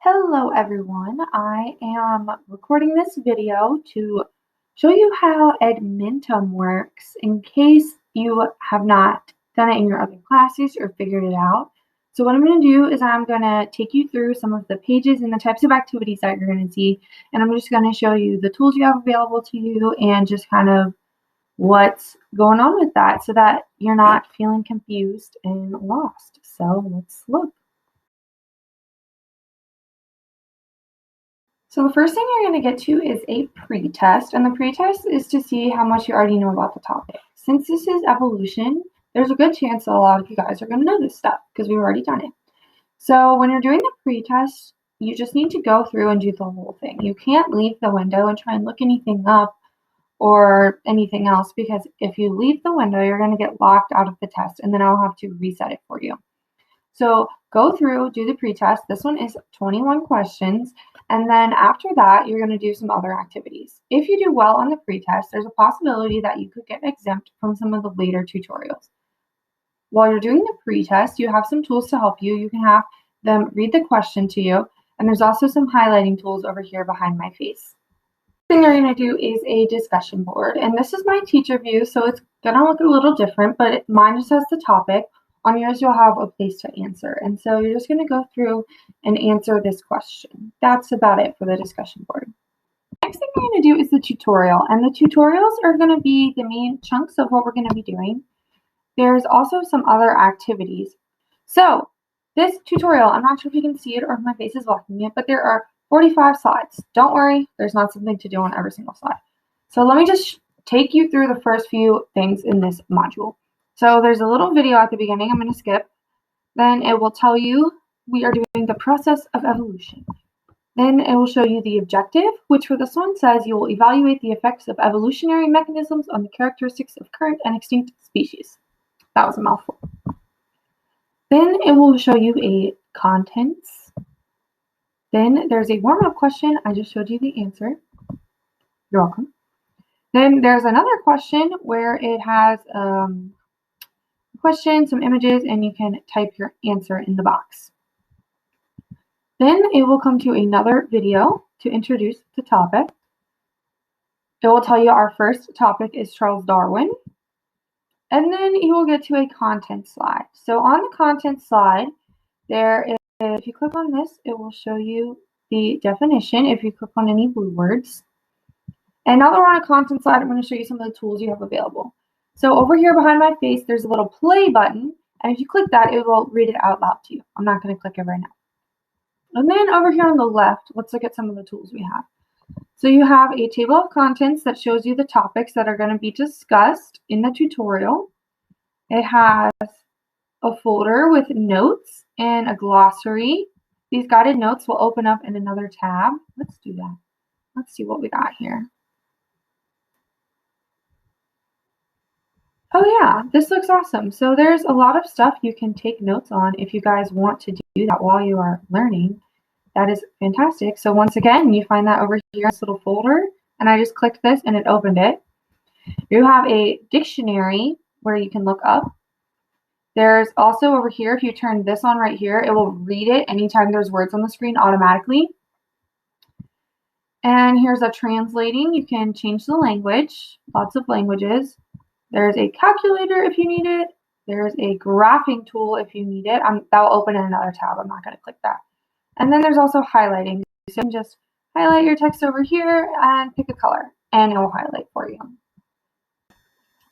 Hello everyone, I am recording this video to show you how Edmentum works in case you have not done it in your other classes or figured it out. So what I'm going to do is I'm going to take you through some of the pages and the types of activities that you're going to see, and I'm just going to show you the tools you have available to you and just kind of what's going on with that so that you're not feeling confused and lost. So let's look. So the first thing you're going to get to is a pretest, and the pretest is to see how much you already know about the topic. Since this is evolution, there's a good chance that a lot of you guys are going to know this stuff because we've already done it. So when you're doing the pretest, you just need to go through and do the whole thing. You can't leave the window and try and look anything up or anything else, because if you leave the window, you're going to get locked out of the test, and then I'll have to reset it for you. So go through, do the pretest. This one is 21 questions. And then after that, you're going to do some other activities. If you do well on the pretest, there's a possibility that you could get exempt from some of the later tutorials. While you're doing the pretest, you have some tools to help you. You can have them read the question to you. And there's also some highlighting tools over here behind my face. The thing you're going to do is a discussion board. And this is my teacher view, so it's going to look a little different, but mine just has the topic. On yours, you'll have a place to answer. And so you're just going to go through and answer this question. That's about it for the discussion board. Next thing we're going to do is the tutorial. And the tutorials are going to be the main chunks of what we're going to be doing. There's also some other activities. So this tutorial, I'm not sure if you can see it or if my face is blocking it, but there are 45 slides. Don't worry, there's not something to do on every single slide. So let me just take you through the first few things in this module. So there's a little video at the beginning I'm going to skip. Then it will tell you we are doing the process of evolution. Then it will show you the objective, which for this one says you will evaluate the effects of evolutionary mechanisms on the characteristics of current and extinct species. That was a mouthful. Then it will show you a contents. Then there's a warm-up question. I just showed you the answer. You're welcome. Then there's another question where it has question, some images, and you can type your answer in the box. Then it will come to another video to introduce the topic. It will tell you our first topic is Charles Darwin. And then you will get to a content slide. So on the content slide, there is, if you click on this, it will show you the definition if you click on any blue words. And now that we're on a content slide, I'm going to show you some of the tools you have available. So over here behind my face, there's a little play button. And if you click that, it will read it out loud to you. I'm not going to click it right now. And then over here on the left, let's look at some of the tools we have. So you have a table of contents that shows you the topics that are going to be discussed in the tutorial. It has a folder with notes and a glossary. These guided notes will open up in another tab. Let's do that. Let's see what we got here. Oh yeah, this looks awesome. So there's a lot of stuff you can take notes on if you guys want to do that while you are learning. That is fantastic. So once again, you find that over here in this little folder, and I just clicked this and it opened it. You have a dictionary where you can look up. There's also over here, if you turn this on right here, it will read it anytime there's words on the screen automatically. And here's a translating. You can change the language, lots of languages. There's a calculator if you need it. There's a graphing tool if you need it. That will open in another tab. I'm not going to click that. And then there's also highlighting. So you can just highlight your text over here and pick a color, and it will highlight for you.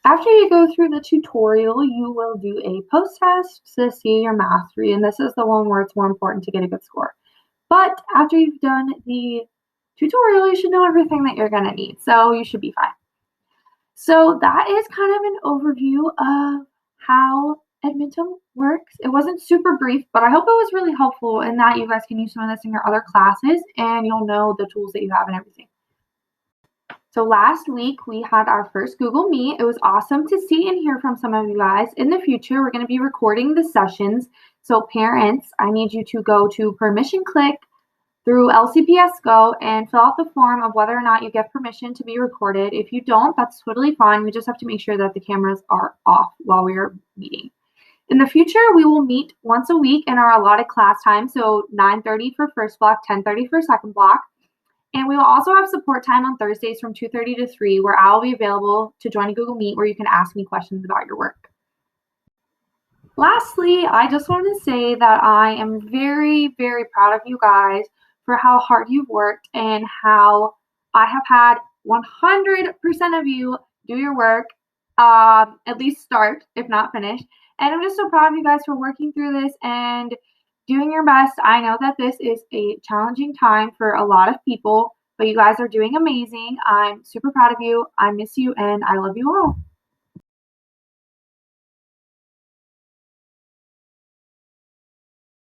After you go through the tutorial, you will do a post-test to see your mastery, and this is the one where it's more important to get a good score. But after you've done the tutorial, you should know everything that you're going to need, so you should be fine. So that is kind of an overview of how Edmentum works. It wasn't super brief, but I hope it was really helpful in that you guys can use some of this in your other classes and you'll know the tools that you have and everything. So last week we had our first Google Meet. It was awesome to see and hear from some of you guys. In the future, we're going to be recording the sessions. So parents, I need you to go to permission click through LCPS Go and fill out the form of whether or not you get permission to be recorded. If you don't, that's totally fine. We just have to make sure that the cameras are off while we are meeting. In the future, we will meet once a week in our allotted class time, so 9:30 for first block, 10:30 for second block. And we will also have support time on Thursdays from 2:30 to 3, where I'll be available to join a Google Meet where you can ask me questions about your work. Lastly, I just want to say that I am very, very proud of you guys for how hard you've worked and how I have had 100% of you do your work, at least start, if not finish. And I'm just so proud of you guys for working through this and doing your best. I know that this is a challenging time for a lot of people, but you guys are doing amazing. I'm super proud of you. I miss you and I love you all.